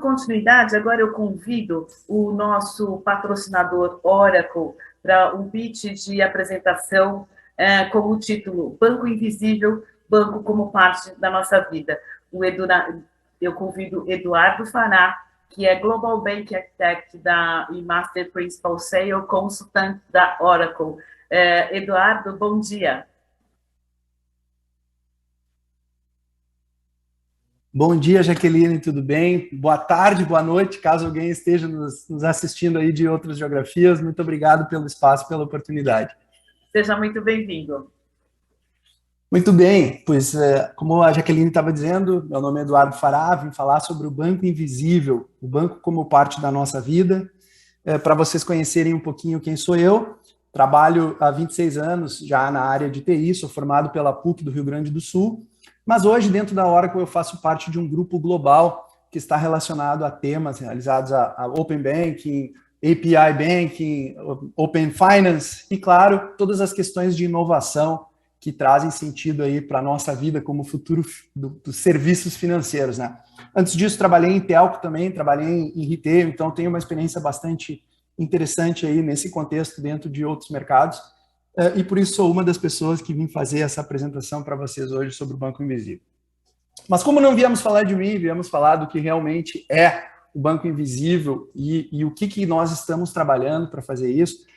continuidade, agora eu convido o nosso patrocinador Oracle para um pitch de apresentação com o título Banco Invisível, Banco como Parte da Nossa Vida. Eu convido Eduardo Fará, que é Global Bank Architect e Master Principal Sale Consultant da Oracle. Eduardo, bom dia. Bom dia, Jaqueline, tudo bem? Boa tarde, boa noite, caso alguém esteja nos assistindo aí de outras geografias. Muito obrigado pelo espaço, pela oportunidade. Seja muito bem-vindo. Muito bem, pois como a Jaqueline estava dizendo, meu nome é Eduardo Fará, vim falar sobre o Banco Invisível, o banco como parte da nossa vida. Para vocês conhecerem um pouquinho quem sou eu, trabalho há 26 anos já na área de TI, sou formado pela PUC do Rio Grande do Sul, mas hoje dentro da Oracle eu faço parte de um grupo global que está relacionado a temas realizados a Open Banking, API Banking, Open Finance e, claro, todas as questões de inovação que trazem sentido aí para a nossa vida como futuro dos serviços financeiros, né? Antes disso, trabalhei em telco também, trabalhei em retail, então tenho uma experiência bastante interessante aí nesse contexto dentro de outros mercados, e por isso sou uma das pessoas que vim fazer essa apresentação para vocês hoje sobre o Banco Invisível. Mas como não viemos falar de mim, viemos falar do que realmente é o Banco Invisível e o que nós estamos trabalhando para fazer isso.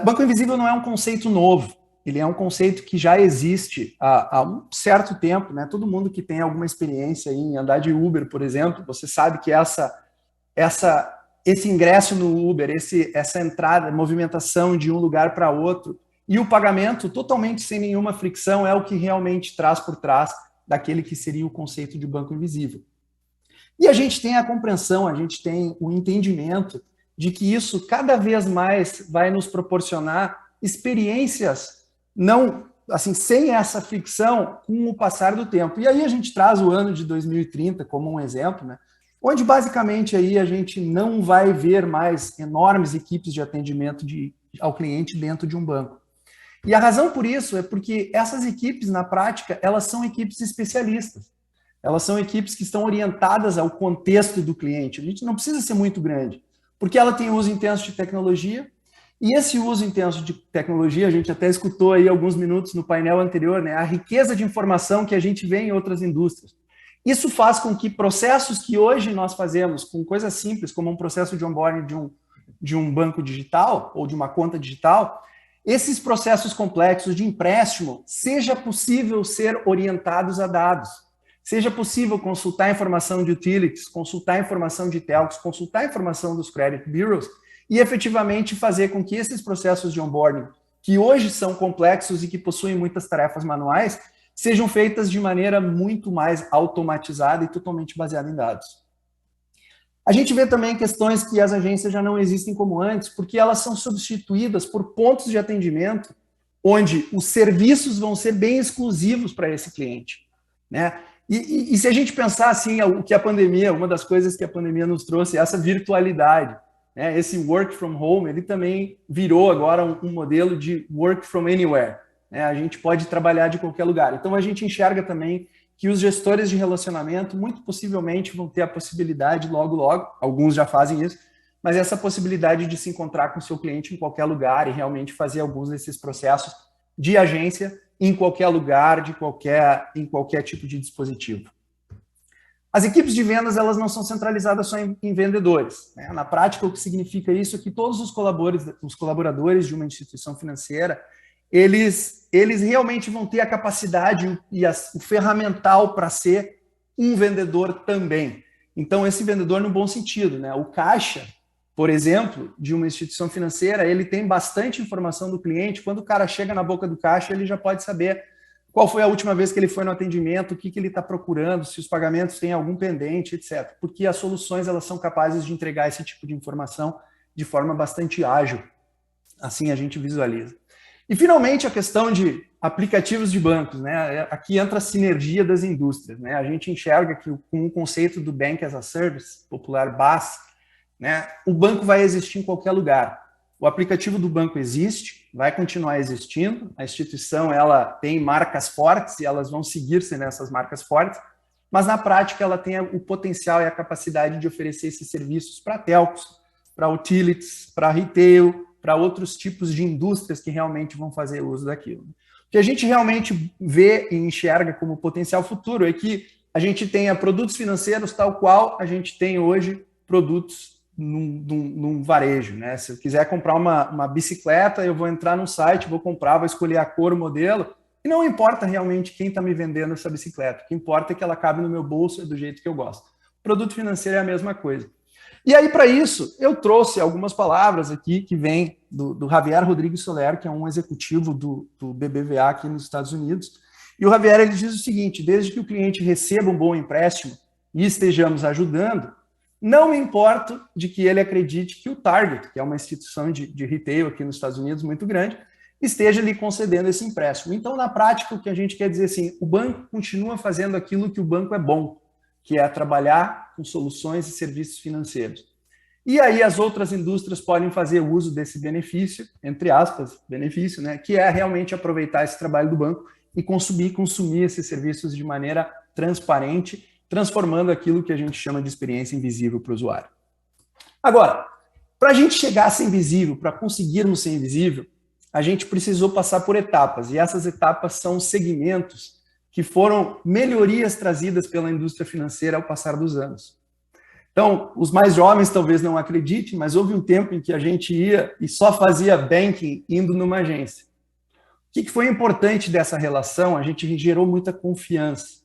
Banco Invisível não é um conceito novo. Ele é um conceito que já existe há um certo tempo, né? Todo mundo que tem alguma experiência em andar de Uber, por exemplo, você sabe que esse ingresso no Uber, essa entrada, movimentação de um lugar para outro e o pagamento totalmente sem nenhuma fricção é o que realmente traz por trás daquele que seria o conceito de banco invisível. E a gente tem a compreensão, a gente tem o entendimento de que isso cada vez mais vai nos proporcionar experiências não, assim, sem essa ficção com o passar do tempo. E aí a gente traz o ano de 2030 como um exemplo, né? Onde basicamente aí a gente não vai ver mais enormes equipes de atendimento ao cliente dentro de um banco. E a razão por isso é porque essas equipes, na prática, elas são equipes especialistas. Elas são equipes que estão orientadas ao contexto do cliente. A gente não precisa ser muito grande, porque ela tem uso intenso de tecnologia, e esse uso intenso de tecnologia, a gente até escutou aí alguns minutos no painel anterior, né? A riqueza de informação que a gente vê em outras indústrias. Isso faz com que processos que hoje nós fazemos com coisas simples, como um processo de onboarding de um banco digital ou de uma conta digital, esses processos complexos de empréstimo, seja possível ser orientados a dados, seja possível consultar a informação de utilities, consultar a informação de telcos, consultar a informação dos credit bureaus, e efetivamente fazer com que esses processos de onboarding, que hoje são complexos e que possuem muitas tarefas manuais, sejam feitas de maneira muito mais automatizada e totalmente baseada em dados. A gente vê também questões que as agências já não existem como antes, porque elas são substituídas por pontos de atendimento onde os serviços vão ser bem exclusivos para esse cliente, né? E se a gente pensar assim, o que a pandemia, uma das coisas que a pandemia nos trouxe é essa virtualidade. Esse work from home, ele também virou agora um modelo de work from anywhere. A gente pode trabalhar de qualquer lugar. Então, a gente enxerga também que os gestores de relacionamento, muito possivelmente, vão ter a possibilidade, logo, alguns já fazem isso, mas essa possibilidade de se encontrar com o seu cliente em qualquer lugar e realmente fazer alguns desses processos de agência em qualquer lugar, em qualquer tipo de dispositivo. As equipes de vendas, elas não são centralizadas só em vendedores. Né? Na prática, o que significa isso é que todos os colaboradores de uma instituição financeira, eles realmente vão ter a capacidade e o ferramental para ser um vendedor também. Então, esse vendedor no bom sentido, né? O caixa, por exemplo, de uma instituição financeira, ele tem bastante informação do cliente. Quando o cara chega na boca do caixa, ele já pode saber qual foi a última vez que ele foi no atendimento, o que ele está procurando, se os pagamentos têm algum pendente, etc. Porque as soluções, elas são capazes de entregar esse tipo de informação de forma bastante ágil. Assim a gente visualiza. E, finalmente, a questão de aplicativos de bancos. Né? Aqui entra a sinergia das indústrias. Né? A gente enxerga que com o conceito do Bank as a Service, popular BaaS, né, o banco vai existir em qualquer lugar. O aplicativo do banco existe, vai continuar existindo, a instituição ela tem marcas fortes e elas vão seguir-se nessas marcas fortes, mas na prática ela tem o potencial e a capacidade de oferecer esses serviços para telcos, para utilities, para retail, para outros tipos de indústrias que realmente vão fazer uso daquilo. O que a gente realmente vê e enxerga como potencial futuro é que a gente tenha produtos financeiros tal qual a gente tem hoje produtos num varejo, né? Se eu quiser comprar uma bicicleta, eu vou entrar no site, vou comprar, vou escolher a cor, o modelo, e não importa realmente quem está me vendendo essa bicicleta. O que importa é que ela cabe no meu bolso, é do jeito que eu gosto. O produto financeiro é a mesma coisa. E aí, para isso, eu trouxe algumas palavras aqui que vêm do Javier Rodrigues Soler, que é um executivo do BBVA aqui nos Estados Unidos. E o Javier ele diz o seguinte: desde que o cliente receba um bom empréstimo e estejamos ajudando, não me importo de que ele acredite que o Target, que é uma instituição de retail aqui nos Estados Unidos muito grande, esteja lhe concedendo esse empréstimo. Então, na prática, o que a gente quer dizer assim, o banco continua fazendo aquilo que o banco é bom, que é trabalhar com soluções e serviços financeiros. E aí as outras indústrias podem fazer uso desse benefício, entre aspas, benefício, né, que é realmente aproveitar esse trabalho do banco e consumir esses serviços de maneira transparente, transformando aquilo que a gente chama de experiência invisível para o usuário. Agora, para a gente chegar a ser invisível, para conseguirmos ser invisível, a gente precisou passar por etapas, e essas etapas são segmentos que foram melhorias trazidas pela indústria financeira ao passar dos anos. Então, os mais jovens talvez não acreditem, mas houve um tempo em que a gente ia e só fazia banking indo numa agência. O que foi importante dessa relação? A gente gerou muita confiança.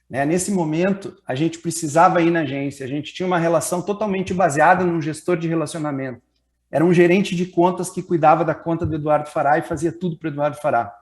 Nesse momento, a gente precisava ir na agência, a gente tinha uma relação totalmente baseada num gestor de relacionamento. Era um gerente de contas que cuidava da conta do Eduardo Fará e fazia tudo para o Eduardo Fará.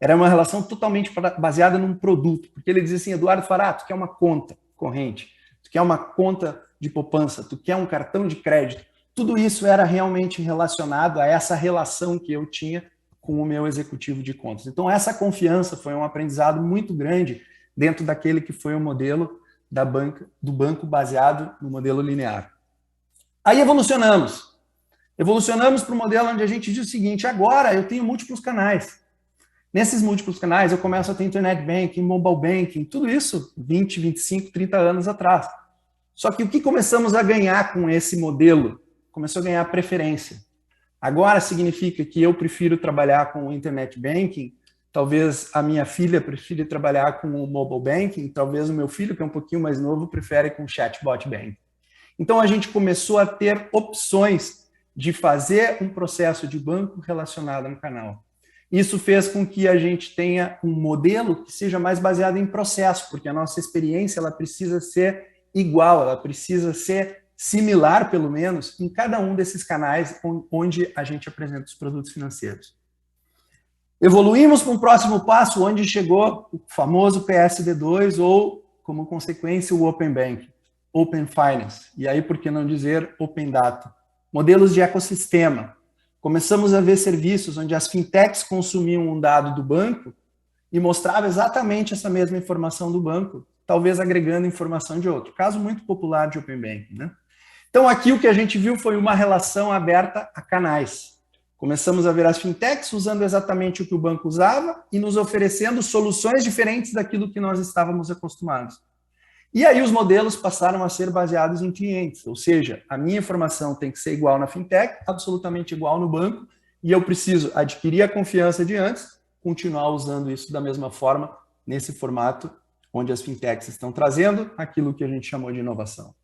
Era uma relação totalmente baseada num produto, porque ele dizia assim: Eduardo Fará, tu quer uma conta corrente, tu quer uma conta de poupança, tu quer um cartão de crédito. Tudo isso era realmente relacionado a essa relação que eu tinha com o meu executivo de contas. Então, essa confiança foi um aprendizado muito grande dentro daquele que foi o modelo do banco baseado no modelo linear. Aí evolucionamos para o modelo onde a gente diz o seguinte: agora eu tenho múltiplos canais. Nesses múltiplos canais eu começo a ter internet banking, mobile banking, tudo isso 20, 25, 30 anos atrás. Só que o que começamos a ganhar com esse modelo? Começou a ganhar preferência. Agora significa que eu prefiro trabalhar com o internet banking, talvez a minha filha prefira trabalhar com o mobile banking, talvez o meu filho, que é um pouquinho mais novo, prefere com o chatbot banking. Então a gente começou a ter opções de fazer um processo de banco relacionado no canal. Isso fez com que a gente tenha um modelo que seja mais baseado em processo, porque a nossa experiência ela precisa ser igual, ela precisa ser similar, pelo menos, em cada um desses canais onde a gente apresenta os produtos financeiros. Evoluímos para um próximo passo, onde chegou o famoso PSD2 ou, como consequência, o Open Banking, Open Finance, e aí, por que não dizer, Open Data. Modelos de ecossistema. Começamos a ver serviços onde as fintechs consumiam um dado do banco e mostrava exatamente essa mesma informação do banco, talvez agregando informação de outro. Caso muito popular de Open Banking, né? Então, aqui o que a gente viu foi uma relação aberta a canais. Começamos a ver as fintechs usando exatamente o que o banco usava e nos oferecendo soluções diferentes daquilo que nós estávamos acostumados. E aí os modelos passaram a ser baseados em clientes, ou seja, a minha informação tem que ser igual na fintech, absolutamente igual no banco, e eu preciso adquirir a confiança de antes, continuar usando isso da mesma forma, nesse formato onde as fintechs estão trazendo aquilo que a gente chamou de inovação.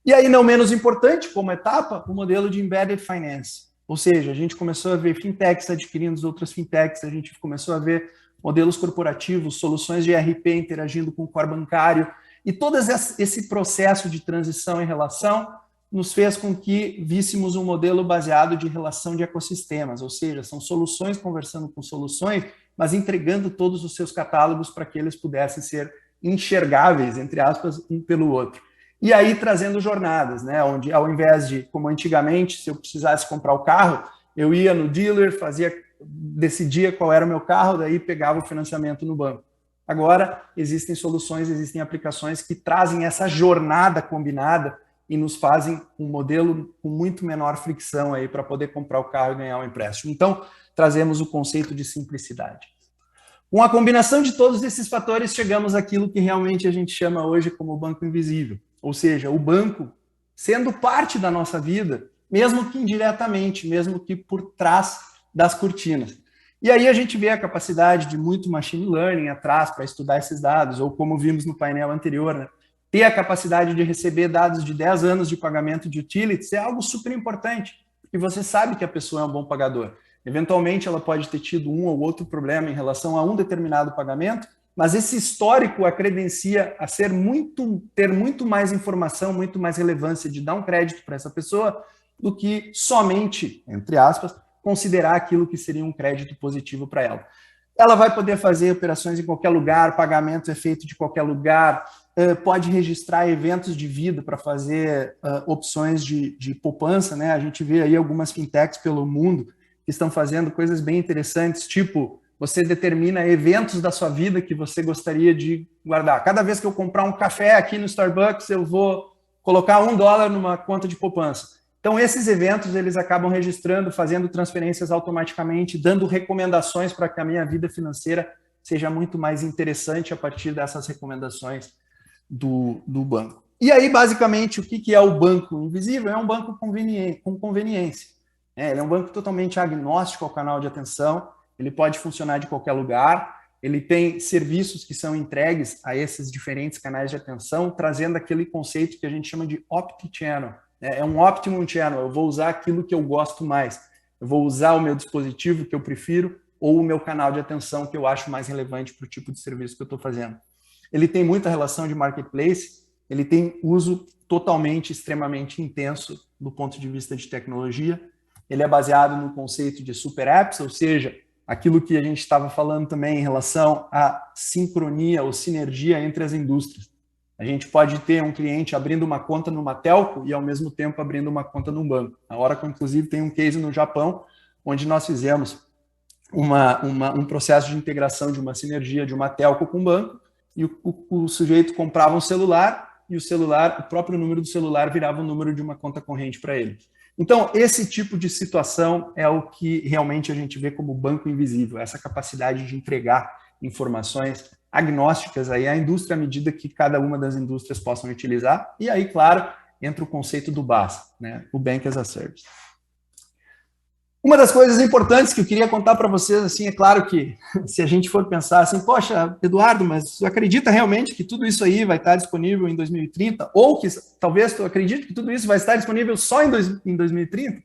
E aí, não menos importante, como etapa, o modelo de embedded finance. Ou seja, a gente começou a ver fintechs adquirindo outras fintechs, a gente começou a ver modelos corporativos, soluções de ERP interagindo com o core bancário, e todo esse processo de transição em relação nos fez com que víssemos um modelo baseado de relação de ecossistemas, ou seja, são soluções conversando com soluções, mas entregando todos os seus catálogos para que eles pudessem ser enxergáveis, entre aspas, um pelo outro. E aí trazendo jornadas, né, onde ao invés de, como antigamente, se eu precisasse comprar o carro, eu ia no dealer, decidia qual era o meu carro, daí pegava o financiamento no banco. Agora, existem soluções, existem aplicações que trazem essa jornada combinada e nos fazem um modelo com muito menor fricção aí para poder comprar o carro e ganhar um empréstimo. Então, trazemos o conceito de simplicidade. Com a combinação de todos esses fatores, chegamos àquilo que realmente a gente chama hoje como banco invisível, ou seja, o banco sendo parte da nossa vida, mesmo que indiretamente, mesmo que por trás das cortinas. E aí a gente vê a capacidade de muito machine learning atrás para estudar esses dados, ou como vimos no painel anterior, né? Ter a capacidade de receber dados de 10 anos de pagamento de utilities é algo super importante, porque você sabe que a pessoa é um bom pagador. Eventualmente ela pode ter tido um ou outro problema em relação a um determinado pagamento, mas esse histórico a credencia a ter muito mais informação, muito mais relevância de dar um crédito para essa pessoa do que somente, entre aspas, considerar aquilo que seria um crédito positivo para ela. Ela vai poder fazer operações em qualquer lugar, pagamento é feito de qualquer lugar, pode registrar eventos de vida para fazer opções de poupança, né? A gente vê aí algumas fintechs pelo mundo que estão fazendo coisas bem interessantes, tipo, você determina eventos da sua vida que você gostaria de guardar. Cada vez que eu comprar um café aqui no Starbucks, eu vou colocar $1 numa conta de poupança. Então, esses eventos, eles acabam registrando, fazendo transferências automaticamente, dando recomendações para que a minha vida financeira seja muito mais interessante a partir dessas recomendações do banco. E aí, basicamente, o que é o banco invisível? É um banco com conveniência. Ele é um banco totalmente agnóstico ao canal de atenção, ele pode funcionar de qualquer lugar, ele tem serviços que são entregues a esses diferentes canais de atenção, trazendo aquele conceito que a gente chama de opt-channel. É um optimum channel, eu vou usar aquilo que eu gosto mais, eu vou usar o meu dispositivo que eu prefiro ou o meu canal de atenção que eu acho mais relevante para o tipo de serviço que eu estou fazendo. Ele tem muita relação de marketplace, ele tem uso totalmente, extremamente intenso do ponto de vista de tecnologia, ele é baseado no conceito de super apps, ou seja, aquilo que a gente estava falando também em relação à sincronia ou sinergia entre as indústrias. A gente pode ter um cliente abrindo uma conta numa telco e, ao mesmo tempo, abrindo uma conta num banco. A Oracle, inclusive, tem um case no Japão, onde nós fizemos um processo de integração de uma sinergia de uma telco com um banco, e o sujeito comprava um celular, e o próprio número do celular virava o número de uma conta corrente para ele. Então, esse tipo de situação é o que realmente a gente vê como banco invisível, essa capacidade de entregar informações agnósticas aí à indústria à medida que cada uma das indústrias possam utilizar. E aí, claro, entra o conceito do BaaS, né? O Bank as a Service. Uma das coisas importantes que eu queria contar para vocês, assim, é claro que se a gente for pensar assim, poxa, Eduardo, mas tu acredita realmente que tudo isso aí vai estar disponível em 2030? Ou que talvez tu acredite que tudo isso vai estar disponível só em 2030?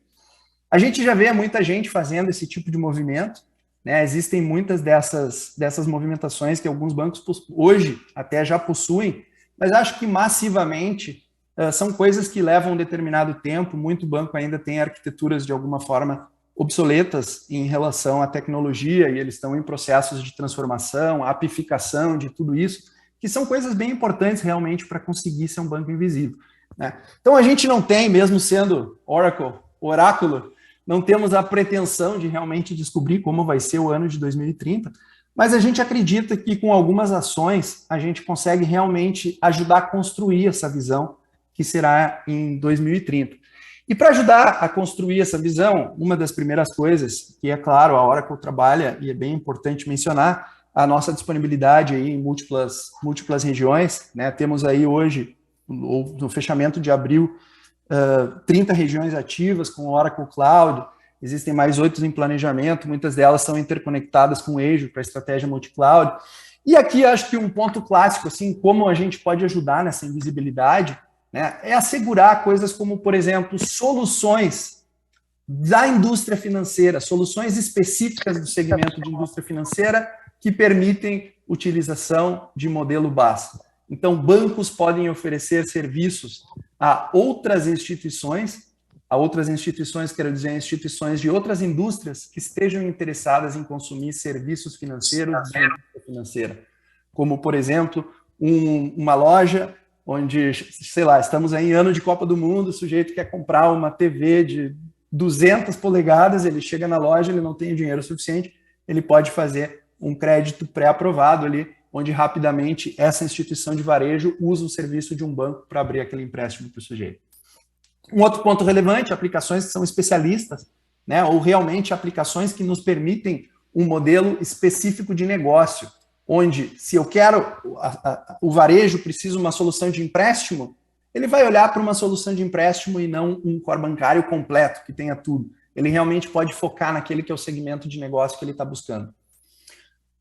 A gente já vê muita gente fazendo esse tipo de movimento, né? Existem muitas dessas movimentações que alguns bancos hoje até já possuem, mas acho que massivamente são coisas que levam um determinado tempo, muito banco ainda tem arquiteturas de alguma forma obsoletas em relação à tecnologia e eles estão em processos de transformação, apificação de tudo isso, que são coisas bem importantes realmente para conseguir ser um banco invisível, né? Então a gente não tem, mesmo sendo oráculo, não temos a pretensão de realmente descobrir como vai ser o ano de 2030, mas a gente acredita que com algumas ações a gente consegue realmente ajudar a construir essa visão que será em 2030. E para ajudar a construir essa visão, uma das primeiras coisas, que é claro, a Oracle trabalha, e é bem importante mencionar, a nossa disponibilidade aí em múltiplas regiões, né? Temos aí hoje, no fechamento de abril, 30 regiões ativas com Oracle Cloud, existem mais 8 em planejamento, muitas delas são interconectadas com o Azure para a estratégia multi-cloud. E aqui acho que um ponto clássico, assim, como a gente pode ajudar nessa invisibilidade, né, é assegurar coisas como, por exemplo, soluções da indústria financeira, soluções específicas do segmento de indústria financeira que permitem utilização de modelo BaaS. Então, bancos podem oferecer serviços a outras instituições, quero dizer, instituições de outras indústrias que estejam interessadas em consumir serviços financeiros da indústria financeira, como, por exemplo, uma loja onde, sei lá, estamos aí em ano de Copa do Mundo, o sujeito quer comprar uma TV de 200 polegadas, ele chega na loja, ele não tem dinheiro suficiente, ele pode fazer um crédito pré-aprovado ali, onde rapidamente essa instituição de varejo usa o serviço de um banco para abrir aquele empréstimo para o sujeito. Um outro ponto relevante, aplicações que são especialistas, né, ou realmente aplicações que nos permitem um modelo específico de negócio, onde se eu quero, o varejo precisa de uma solução de empréstimo, ele vai olhar para uma solução de empréstimo e não um core bancário completo, que tenha tudo. Ele realmente pode focar naquele que é o segmento de negócio que ele está buscando.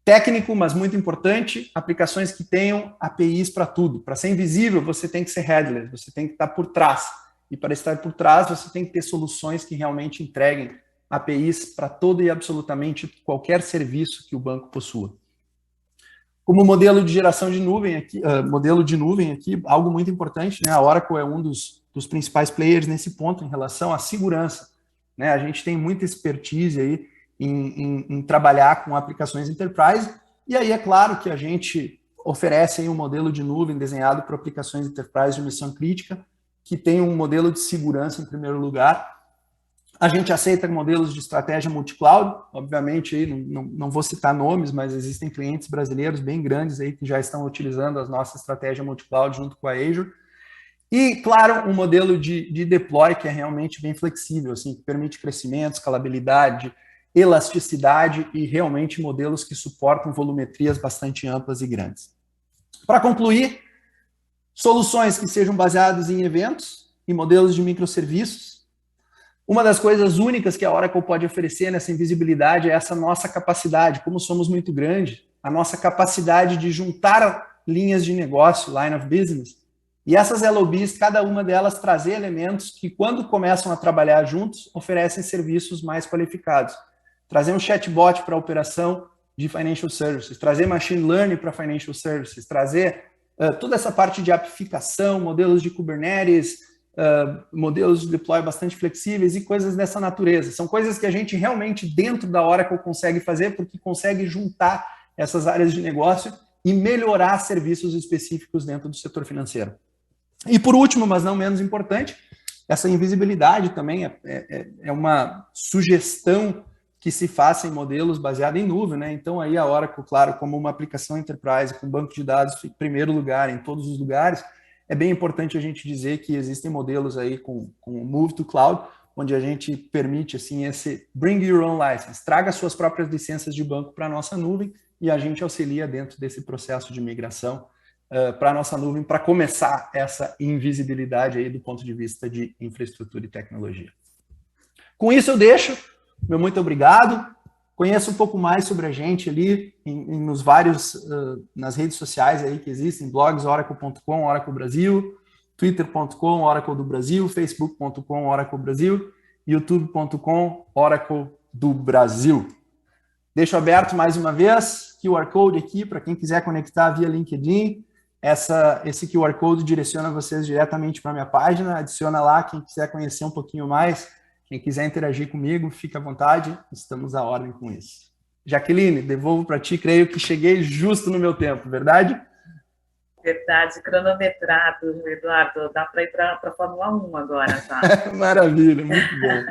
Técnico, mas muito importante, aplicações que tenham APIs para tudo. Para ser invisível, você tem que ser headless, você tem que estar por trás. E para estar por trás, você tem que ter soluções que realmente entreguem APIs para todo e absolutamente qualquer serviço que o banco possua. Como modelo de geração de nuvem aqui, algo muito importante, né? A Oracle é um dos principais players nesse ponto em relação à segurança, né? A gente tem muita expertise aí em trabalhar com aplicações enterprise, e aí é claro que a gente oferece aí um modelo de nuvem desenhado para aplicações enterprise de missão crítica, que tem um modelo de segurança em primeiro lugar. A gente aceita modelos de estratégia multi-cloud, obviamente aí não vou citar nomes, mas existem clientes brasileiros bem grandes aí que já estão utilizando a nossa estratégia multi-cloud junto com a Azure. E, claro, um modelo de deploy que é realmente bem flexível, assim, que permite crescimento, escalabilidade, elasticidade e realmente modelos que suportam volumetrias bastante amplas e grandes. Para concluir, soluções que sejam baseadas em eventos e modelos de microserviços. Uma das coisas únicas que a Oracle pode oferecer nessa invisibilidade é essa nossa capacidade, como somos muito grandes, a nossa capacidade de juntar linhas de negócio, line of business, e essas LOBs, cada uma delas trazer elementos que, quando começam a trabalhar juntos, oferecem serviços mais qualificados. Trazer um chatbot para a operação de financial services, trazer machine learning para financial services, trazer toda essa parte de apificação, modelos de Kubernetes, modelos de deploy bastante flexíveis e coisas dessa natureza. São coisas que a gente realmente dentro da Oracle consegue fazer porque consegue juntar essas áreas de negócio e melhorar serviços específicos dentro do setor financeiro. E por último, mas não menos importante, essa invisibilidade também é uma sugestão que se faça em modelos baseados em nuvem, né? Então aí a Oracle, claro, como uma aplicação enterprise com banco de dados em primeiro lugar em todos os lugares, é bem importante a gente dizer que existem modelos aí com Move to Cloud, onde a gente permite assim esse Bring Your Own License, traga suas próprias licenças de banco para a nossa nuvem e a gente auxilia dentro desse processo de migração para a nossa nuvem, para começar essa invisibilidade aí do ponto de vista de infraestrutura e tecnologia. Com isso eu deixo, meu muito obrigado, conheça um pouco mais sobre a gente ali nos vários, nas redes sociais aí que existem, blogs, oracle.com, Oracle Brasil, twitter.com, Oracle do Brasil, facebook.com, Oracle Brasil, youtube.com, Oracle do Brasil. Deixo aberto mais uma vez, QR Code aqui para quem quiser conectar via LinkedIn. Esse QR Code direciona vocês diretamente para a minha página, adiciona lá quem quiser conhecer um pouquinho mais, quem quiser interagir comigo, fique à vontade, estamos à ordem com isso. Jaqueline, devolvo para ti, creio que cheguei justo no meu tempo, verdade? Verdade, cronometrado, Eduardo, dá para ir para a Fórmula 1 agora, tá? Maravilha, muito bom.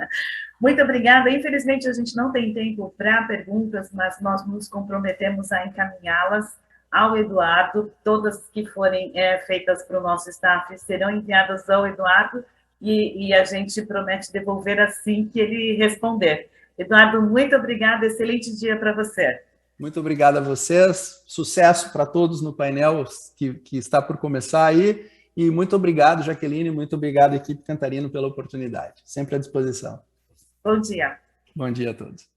Muito obrigada. Infelizmente, a gente não tem tempo para perguntas, mas nós nos comprometemos a encaminhá-las ao Eduardo. Todas que forem feitas para o nosso staff serão enviadas ao Eduardo e a gente promete devolver assim que ele responder. Eduardo, muito obrigada. Excelente dia para você. Muito obrigado a vocês. Sucesso para todos no painel que está por começar aí. E muito obrigado, Jaqueline. Muito obrigado, equipe Cantarino, pela oportunidade. Sempre à disposição. Bom dia. Bom dia a todos.